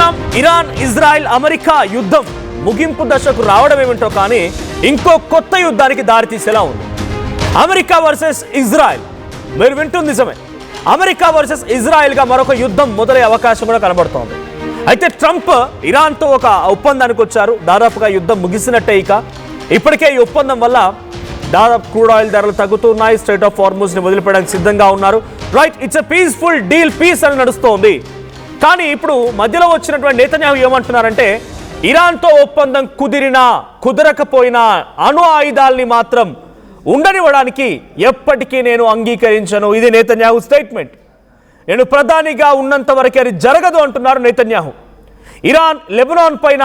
చూసాం Iran Israel America యుద్ధం ముగింపు దశకు రావడం ఏమిటో కానీ ఇంకో కొత్త యుద్ధానికి దారితీసేలా ఉంది. America versus Israel. మీరు వింటుంది నిజమే, అమెరికా వర్సెస్ ఇజ్రాయెల్ గా మరొక యుద్ధం మొదలయ్యే అవకాశం కూడా కనబడుతోంది. అయితే ట్రంప్ ఇరాన్తో ఒక ఒప్పందానికి వచ్చారు. దాదాపుగా యుద్ధం ముగిసినట్టే. ఇప్పటికే ఈ ఒప్పందం వల్ల దాదాపు క్రూడ్ ఆయిల్ ధరలు తగ్గుతున్నాయి. స్ట్రైట్ ఆఫ్ హార్మూజ్ ని వదిలిపెట్టడానికి సిద్ధంగా ఉన్నారు. Right, it's a peaceful deal, peace అని నడుస్తోంది. కానీ ఇప్పుడు మధ్యలో వచ్చినటువంటి నెతన్యాహు ఏమంటున్నారంటే ఇరాన్తో ఒప్పందం కుదిరినా కుదరకపోయినా అణు ఆయుధాలని మాత్రం ఉండనివ్వడానికి ఎప్పటికీ నేను అంగీకరించను. ఇది నెతన్యాహు స్టేట్మెంట్. నేను ప్రధానిగా ఉన్నంత వరకు అది జరగదు అంటున్నారు నెతన్యాహు. ఇరాన్ లెబనాన్ పైన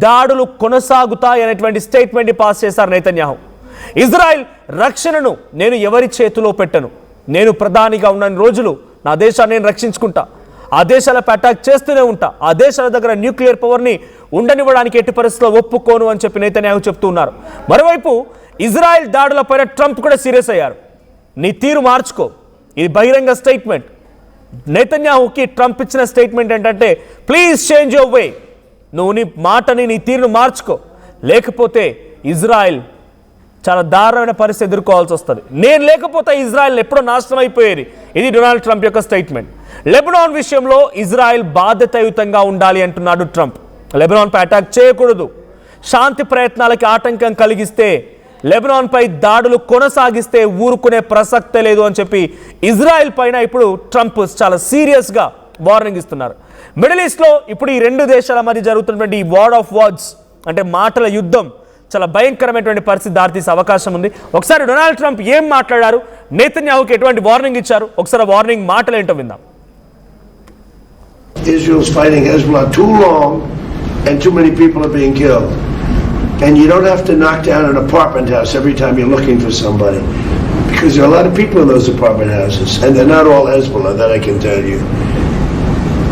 దాడులు కొనసాగుతాయనేటువంటి స్టేట్మెంట్ పాస్ చేశారు నెతన్యాహు. ఇజ్రాయెల్ రక్షణను నేను ఎవరి చేతిలో పెట్టను. నేను ప్రధానిగా ఉన్న రోజులు నా దేశాన్ని నేను రక్షించుకుంటా. ఆ దేశాలపై అటాక్ చేస్తూనే ఉంటా. ఆ దేశాల దగ్గర న్యూక్లియర్ పవర్ని ఉండనివ్వడానికి ఎట్టి పరిస్థితుల్లో ఒప్పుకోను అని చెప్పి నెతన్యాహు చెప్తూ ఉన్నారు. మరోవైపు ఇజ్రాయెల్ దాడులపైన ట్రంప్ కూడా సీరియస్ అయ్యారు. నీ తీరు మార్చుకో. ఇది బహిరంగ స్టేట్మెంట్. నెతన్యాహుకి ట్రంప్ ఇచ్చిన స్టేట్మెంట్ ఏంటంటే ప్లీజ్ చేంజ్ యువర్ వే. నువ్వు నీ మాటని నీ తీరును మార్చుకో, లేకపోతే ఇజ్రాయెల్ చాలా దారుణమైన పరిస్థితి ఎదుర్కోవాల్సి వస్తుంది. నేను లేకపోతే ఇజ్రాయెల్ ఎప్పుడో నాశనం అయిపోయేది. ఇది డొనాల్డ్ ట్రంప్ యొక్క స్టేట్మెంట్. లెబనాన్ విషయంలో ఇజ్రాయెల్ బాధ్యతాయుతంగా ఉండాలి అంటున్నాడు ట్రంప్. లెబనాన్పై అటాక్ చేయకూడదు. శాంతి ప్రయత్నాలకి ఆటంకం కలిగిస్తే, లెబనాన్పై దాడులు కొనసాగిస్తే ఊరుకునే ప్రసక్తే లేదు అని చెప్పి ఇజ్రాయెల్ పైన ఇప్పుడు ట్రంప్ చాలా సీరియస్గా వార్నింగ్ ఇస్తున్నారు. మిడిల్ ఈస్ట్లో ఇప్పుడు ఈ రెండు దేశాల మధ్య జరుగుతున్నటువంటి ఈ వార్ ఆఫ్ వర్డ్స్ అంటే మాటల యుద్ధం చాలా భయంకరమైనటువంటి పరిస్థితి దారితీసే అవకాశం ఉంది. ఒకసారి డొనాల్డ్ ట్రంప్ ఏం మాట్లాడారు, నెతన్యాహుకి ఎటువంటి వార్నింగ్ ఇచ్చారు, ఒకసారి వార్నింగ్ మాటలు ఏంటో విందాం. Israel's fighting Hezbollah too long and too many people are being killed. And you don't have to knock down an apartment house every time you're looking for somebody, because there are a lot of people in those apartment houses and they're not all Hezbollah, that I can tell you.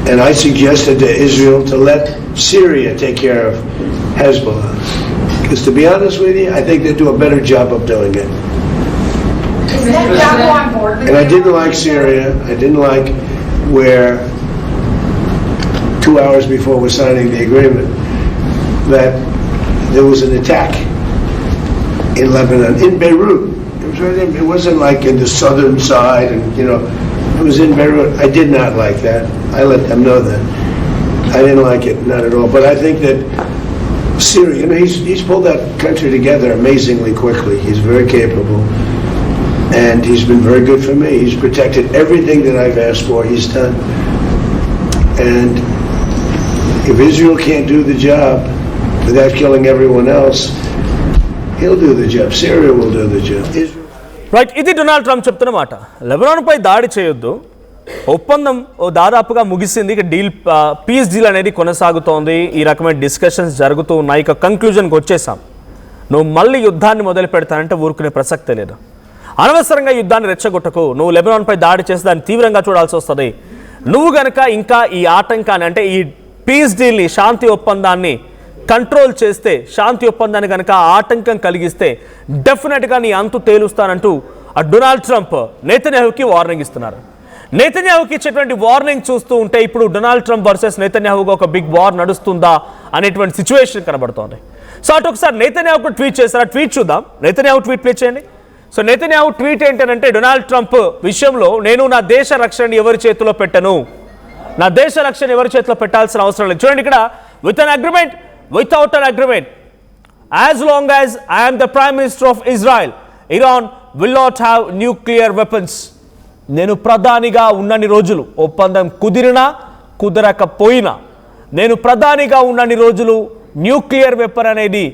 And I suggested to Israel to let Syria take care of Hezbollah. Because to be honest with you, I think they do a better job of doing it. And I didn't like Syria. I didn't like where 2 hours before we're signing the agreement that there was an attack in Lebanon, in Beirut. It wasn't like in the southern side, and it was in Beirut. I did not like that. I let them know that. I didn't like it, not at all. But I think that Syria, he's pulled that country together amazingly quickly. He's very capable, and he's been very good for me. He's protected everything that I've asked for. He's done. And if Israel can't do the job without killing everyone else, he'll do the job. Syria will do the job. Right, ఇది Donald Trump చెప్తున్న మాట. లెబనాన్పై దాడి చేయొద్దు, ఒప్పందం దాదాపుగా ముగిసింది, ఇక piece deal అనేది కొనసాగుతోంది, ఈ రకమైన డిస్కషన్స్ జరుగుతూ ఉన్నాయి, ఇక కంక్లూజన్కి వచ్చేసాం. నువ్వు మళ్ళీ యుద్ధాన్ని మొదలు పెడతానంటే ఊరుకునే ప్రసక్తే లేదు. అనవసరంగా యుద్ధాన్ని రెచ్చగొట్టకు. నువ్వు లెబనాన్పై దాడి చేసి దాన్ని తీవ్రంగా చూడాల్సి వస్తుంది. నువ్వు గనక ఇంకా ఈ ఆటంకాన్ని అంటే ఈ పీస్ డీల్ని, శాంతి ఒప్పందాన్ని కంట్రోల్ చేస్తే, శాంతి ఒప్పందాన్ని కనుక ఆటంకం కలిగిస్తే డెఫినెట్గా నీ అంతు తేలుస్తానంటూ ఆ డొనాల్డ్ ట్రంప్ నెతన్యాహుకి వార్నింగ్ ఇస్తున్నారు. నెతన్యాహుకి ఇచ్చేటువంటి వార్నింగ్ చూస్తూ ఉంటే ఇప్పుడు డొనాల్డ్ ట్రంప్ వర్సెస్ నెతన్యాహుగా ఒక బిగ్ వార్ నడుస్తుందా అనేటువంటి సిచ్యువేషన్ కనబడుతోంది. సో అటు ఒకసారి నెతన్యాహుకు ట్వీట్ చేశారు. ఆ ట్వీట్ చూద్దాం. నెతన్యాహు ట్వీట్ ప్లే చేయండి. సో నెతన్యాహు ట్వీట్ ఏంటంటే డొనాల్డ్ ట్రంప్ విషయంలో నేను నా దేశ రక్షణని ఎవరి చేతిలో పెట్టను, నా దేశ రక్షణ ఎవరి చేతిలో పెట్టాల్సిన అవసరం లేదు. చూడండి ఇక్కడ, with an agreement, without an agreement, as long as I am the Prime Minister of Israel, Iran will not have nuclear weapons. నేను ప్రధానిగా ఉన్నన్ని రోజులు, ఒప్పందం కుదిరినా కుదరకపోయినా, నేను ప్రధానిగా ఉన్నన్ని రోజులు న్యూక్లియర్ వెపన్ అనేది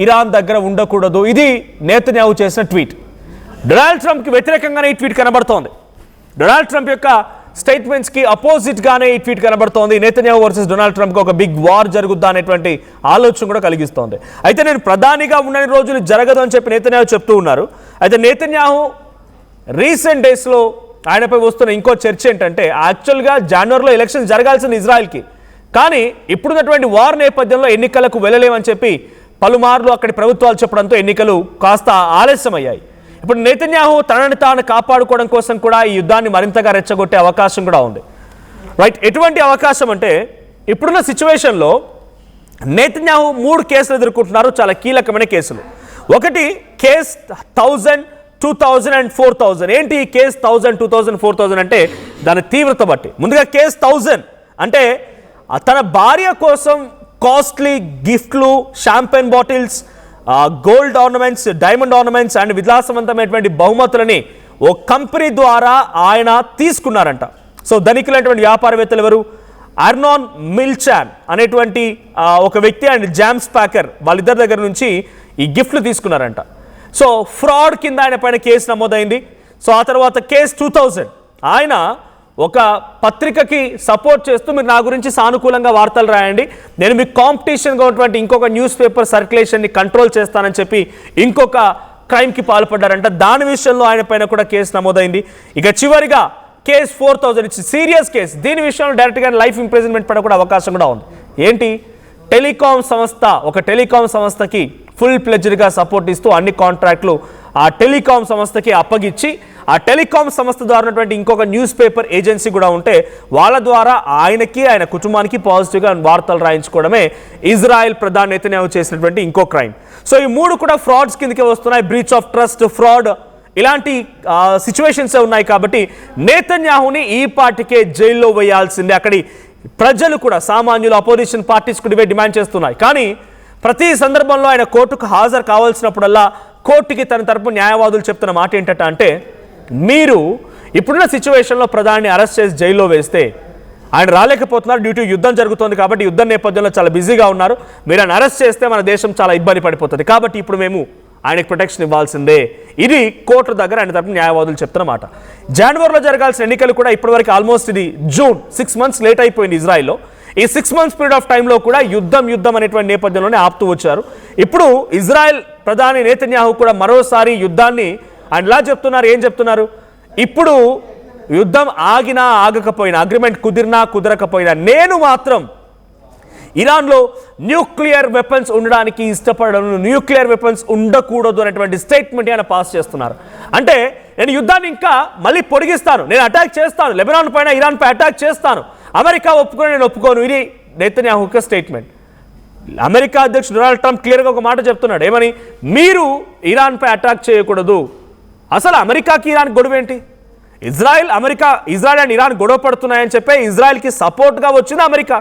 ఇరాన్ దగ్గర ఉండకూడదు. ఇది నెతన్యాహు చేసిన ట్వీట్. డొనాల్డ్ ట్రంప్కి వ్యతిరేకంగానే ఈ ట్వీట్ కనబడుతోంది. డొనాల్డ్ ట్రంప్ యొక్క స్టేట్మెంట్స్కి అపోజిట్గానే ఈ ట్వీట్ కనబడుతోంది. నెతన్యాహు వర్సెస్ డొనాల్డ్ ట్రంప్కి ఒక బిగ్ వార్ జరుగుద్దా అనేటువంటి ఆలోచన కూడా కలిగిస్తోంది. అయితే నేను ప్రధానిగా ఉన్న రోజులు జరగదు అని చెప్పి నెతన్యాహు చెప్తూ ఉన్నారు. అయితే నెతన్యాహు రీసెంట్ డేస్లో ఆయనపై వస్తున్న ఇంకో చర్చ ఏంటంటే యాక్చువల్గా జనవరిలో ఎలక్షన్ జరగాల్సింది ఇజ్రాయెల్కి, కానీ ఇప్పుడున్నటువంటి వార్ నేపథ్యంలో ఎన్నికలకు వెళ్ళలేమని చెప్పి పలుమార్లు అక్కడి ప్రభుత్వాలు చెప్పడంతో ఎన్నికలు కాస్త ఆలస్యమయ్యాయి. ఇప్పుడు నెతన్యాహు తనని తాను కాపాడుకోవడం కోసం కూడా ఈ యుద్ధాన్ని మరింతగా రెచ్చగొట్టే అవకాశం కూడా ఉంది. రైట్, ఎటువంటి అవకాశం అంటే ఇప్పుడున్న సిచ్యువేషన్లో నెతన్యాహు 3 కేసులు ఎదుర్కొంటున్నారు, చాలా కీలకమైన కేసులు. ఒకటి కేస్ 1000, 2000 అండ్ 4000. ఏంటి ఈ కేస్ 1000, 2000, 4000 అంటే దాని తీవ్రత బట్టి. ముందుగా కేస్ 1000 అంటే తన భార్య కోసం కాస్ట్లీ గిఫ్ట్లు, champagne bottles, gold ornaments, diamond ornaments and విలాసవంతమైనటువంటి బహుమతులని ఓ కంపెనీ ద్వారా ఆయన తీసుకున్నారంట. సో ధనికులైనటువంటి వ్యాపారవేత్తలు ఎవరు? అర్నాన్ మిల్చాన్ అనేటువంటి ఒక వ్యక్తి అండ్ జామ్స్ ప్యాకర్, వాళ్ళిద్దరి దగ్గర నుంచి ఈ గిఫ్ట్లు తీసుకున్నారంట. సో ఫ్రాడ్ కింద ఆయన పైన కేసు నమోదైంది. సో ఆ తర్వాత కేసు 2000, ఆయన ఒక పత్రికకి సపోర్ట్ చేస్తూ మీరు నా గురించి సానుకూలంగా వార్తలు రాయండి, నేను మీకు కాంపిటీషన్గా ఉన్నటువంటి ఇంకొక న్యూస్ పేపర్ సర్క్యులేషన్ని కంట్రోల్ చేస్తానని చెప్పి ఇంకొక క్రైమ్కి పాల్పడ్డారంట. దాని విషయంలో ఆయన పైన కూడా కేసు నమోదైంది. ఇక చివరిగా కేసు 4000, ఇట్స్ సీరియస్ కేసు. దీని విషయంలో డైరెక్ట్గా లైఫ్ ఇంప్రిజన్మెంట్ పడే కూడా అవకాశం కూడా ఉంది. ఏంటి? టెలికాం సంస్థ, ఒక టెలికాం సంస్థకి ఫుల్ ప్లెడ్జ్డ్గా సపోర్ట్ ఇస్తూ అన్ని కాంట్రాక్ట్లు ఆ టెలికాం సంస్థకి అప్పగించి, ఆ టెలికాం సంస్థ ద్వారా ఉన్నటువంటి ఇంకొక న్యూస్ పేపర్ ఏజెన్సీ కూడా ఉంటే వాళ్ళ ద్వారా ఆయనకి ఆయన కుటుంబానికి పాజిటివ్గా వార్తలు రాయించుకోవడమే ఇజ్రాయెల్ ప్రధాని నెతన్యాహు చేసినటువంటి ఇంకో క్రైమ్. సో ఈ 3 కూడా ఫ్రాడ్స్ కిందకే వస్తున్నాయి. బ్రీచ్ ఆఫ్ ట్రస్ట్, ఫ్రాడ్, ఇలాంటి సిచ్యువేషన్సే ఉన్నాయి. కాబట్టి నెతన్యాహుని ఈ పార్టీకే జైల్లో వేయాల్సిందే. అక్కడి ప్రజలు కూడా, సామాన్యులు, అపోజిషన్ పార్టీస్ కూడా ఇవే డిమాండ్ చేస్తున్నాయి. కానీ ప్రతి సందర్భంలో ఆయన కోర్టుకు హాజరు కావాల్సినప్పుడల్లా కోర్టుకి తన తరపు న్యాయవాదులు చెప్తున్న మాట ఏంటంటే, మీరు ఇప్పుడున్న సిచ్యువేషన్లో ప్రధాని అరెస్ట్ చేసి జైల్లో వేస్తే ఆయన రాలేకపోతున్నారు, డ్యూ టు యుద్ధం జరుగుతోంది కాబట్టి యుద్ధం నేపథ్యంలో చాలా బిజీగా ఉన్నారు, మీరు ఆయన అరెస్ట్ చేస్తే మన దేశం చాలా ఇబ్బంది పడిపోతుంది, కాబట్టి ఇప్పుడు మేము ఆయనకు ప్రొటెక్షన్ ఇవ్వాల్సిందే. ఇది కోర్టు దగ్గర ఆయన తరపున న్యాయవాదులు చెప్తున్నమాట. జనవరిలో జరగాల్సిన ఎన్నికలు కూడా ఇప్పటివరకు ఆల్మోస్ట్ ఇది జూన్, 6 months లేట్ అయిపోయింది ఇజ్రాయిల్లో. ఈ 6 months పీరియడ్ ఆఫ్ టైంలో కూడా యుద్ధం అనేటువంటి నేపథ్యంలోనే ఆపుతూ వచ్చారు. ఇప్పుడు ఇజ్రాయెల్ ప్రధాని నెతన్యాహు కూడా మరోసారి యుద్ధాన్ని ఆయన ఇలా చెప్తున్నారు. ఏం చెప్తున్నారు? ఇప్పుడు యుద్ధం ఆగినా ఆగకపోయినా, అగ్రిమెంట్ కుదిరినా కుదరకపోయినా, నేను మాత్రం ఇరాన్లో న్యూక్లియర్ వెపన్స్ ఉండడానికి ఇష్టపడను, న్యూక్లియర్ వెపన్స్ ఉండకూడదు అనేటువంటి స్టేట్మెంట్ ఆయన పాస్ చేస్తున్నారు. అంటే నేను యుద్ధాన్ని ఇంకా మళ్ళీ పొడిగిస్తాను, నేను అటాక్ చేస్తాను, లెబనాన్ పైన ఇరాన్ పై అటాక్ చేస్తాను, అమెరికా ఒప్పుకొని నేను ఒప్పుకోను. ఇది నెతన్యాహు యొక్క స్టేట్మెంట్. అమెరికా అధ్యక్షుడు డొనాల్డ్ ట్రంప్ క్లియర్గా ఒక మాట చెప్తున్నాడు. ఏమని? మీరు ఇరాన్ పై అటాక్ చేయకూడదు. అసలు అమెరికాకి ఇరాన్ గొడవ ఏంటి? ఇజ్రాయెల్ అండ్ ఇరాన్ గొడవ పడుతున్నాయని చెప్పి ఇజ్రాయెల్కి సపోర్ట్గా వచ్చింది అమెరికా.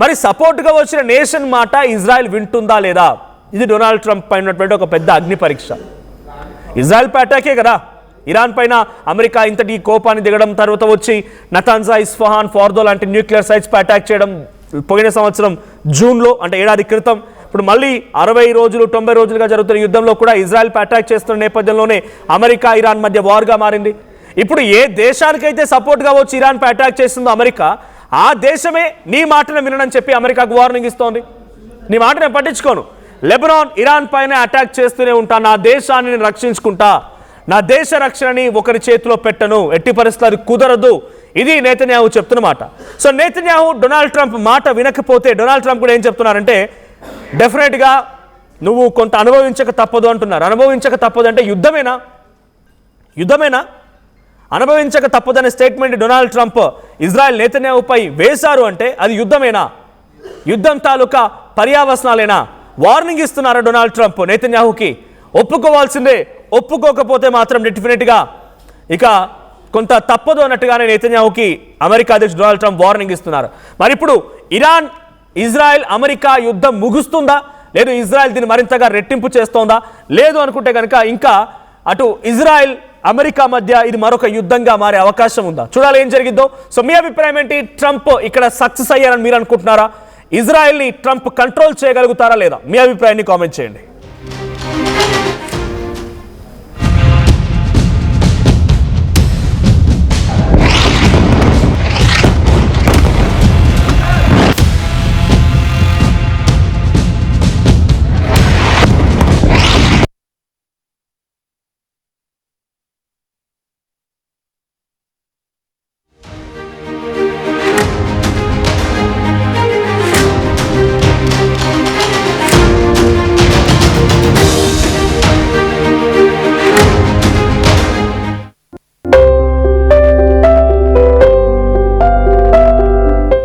మరి సపోర్ట్గా వచ్చిన నేషన్ మాట ఇజ్రాయెల్ వింటుందా లేదా? ఇది డొనాల్డ్ ట్రంప్ పైన ఉన్నటువంటి ఒక పెద్ద అగ్ని పరీక్ష. ఇజ్రాయెల్ పై అటాకే కదా, ఇరాన్ పైన అమెరికా ఇంతటి కోపాన్ని దిగడం, తర్వాత వచ్చి నతాన్జా, ఇస్ఫహాన్, ఫార్దో లాంటి న్యూక్లియర్ సైట్స్ పై అటాక్ చేయడం పోయిన సంవత్సరం జూన్లో, అంటే ఏడాది క్రితం. ఇప్పుడు మళ్ళీ 60 రోజులు 90 రోజులుగా జరుగుతున్న యుద్ధంలో కూడా ఇజ్రాయెల్ పై అటాక్ చేస్తున్న నేపథ్యంలోనే అమెరికా ఇరాన్ మధ్య వార్గా మారింది. ఇప్పుడు ఏ దేశానికైతే సపోర్ట్గా వచ్చి ఇరాన్ పై అటాక్ చేస్తుందో అమెరికా, ఆ దేశమే నీ మాటను వినని చెప్పి అమెరికాకు వార్నింగ్ ఇస్తోంది. నీ మాట నేను పట్టించుకోను, లెబనాన్ ఇరాన్ పైన అటాక్ చేస్తూనే ఉంటా, నా దేశాన్ని నేను రక్షించుకుంటా, నా దేశ రక్షణని ఒకరి చేతిలో పెట్టను, ఎట్టి పరిస్థితులు అది కుదరదు. ఇది నెతన్యాహు చెప్తున్నమాట. సో నెతన్యాహు డొనాల్డ్ ట్రంప్ మాట వినకపోతే డొనాల్డ్ ట్రంప్ కూడా ఏం చెప్తున్నారంటే, డెఫినెట్గా నువ్వు కొంత అనుభవించక తప్పదు అంటున్నారు. అనుభవించక తప్పదు అంటే యుద్ధమేనా? అనుభవించక తప్పదనే స్టేట్మెంట్ డొనాల్డ్ ట్రంప్ ఇజ్రాయెల్ నెతన్యాహుపై వేశారు అంటే అది యుద్ధమేనా? యుద్ధం తాలూకా పర్యావసనాలేనా? వార్నింగ్ ఇస్తున్నారా డొనాల్డ్ ట్రంప్ నెతన్యాహుకి? ఒప్పుకోవాల్సిందే, ఒప్పుకోకపోతే మాత్రం డెఫినెట్గా ఇక కొంత తప్పదు అన్నట్టుగానే నెతన్యాహుకి అమెరికా అధ్యక్షుడు డొనాల్డ్ ట్రంప్ వార్నింగ్ ఇస్తున్నారు. మరి ఇప్పుడు ఇరాన్, ఇజ్రాయెల్, అమెరికా యుద్ధం ముగుస్తుందా, లేదు ఇజ్రాయెల్ దీన్ని మరింతగా రెట్టింపు చేస్తోందా? లేదు అనుకుంటే కనుక ఇంకా అటు ఇజ్రాయెల్ అమెరికా మధ్య ఇది మరొక యుద్ధంగా మారే అవకాశం ఉందా? చూడాలి ఏం జరిగిద్దో. సో మీ అభిప్రాయం ఏంటి? ట్రంప్ ఇక్కడ సక్సెస్ అయ్యారని మీరు అనుకుంటున్నారా? ఇజ్రాయెల్ని ట్రంప్ కంట్రోల్ చేయగలుగుతారా లేదా? మీ అభిప్రాయాన్ని కామెంట్ చేయండి.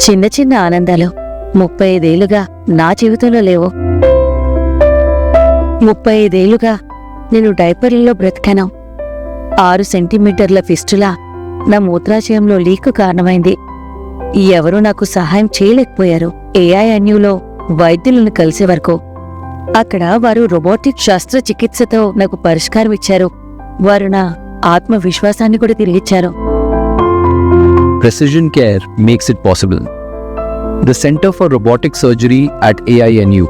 చిన్న చిన్న ఆనందాలు 35 ఏళ్లుగా నా జీవితంలో లేవు. 35 ఏళ్లుగా నేను డైపర్లలో బ్రతికాను. 6 సెంటీమీటర్ల ఫిస్టులా నా మూత్రాశయంలో లీకు కారణమైంది. ఎవరూ నాకు సహాయం చేయలేకపోయారు. AINUలో వైద్యులను కలిసే వరకు. అక్కడ వారు రోబోటిక్ శస్త్రచికిత్సతో నాకు పరిష్కారం ఇచ్చారు. వారు నా ఆత్మవిశ్వాసాన్ని కూడా తిరిగిచ్చారు. Precision care makes it possible. The Center for Robotic Surgery at AINU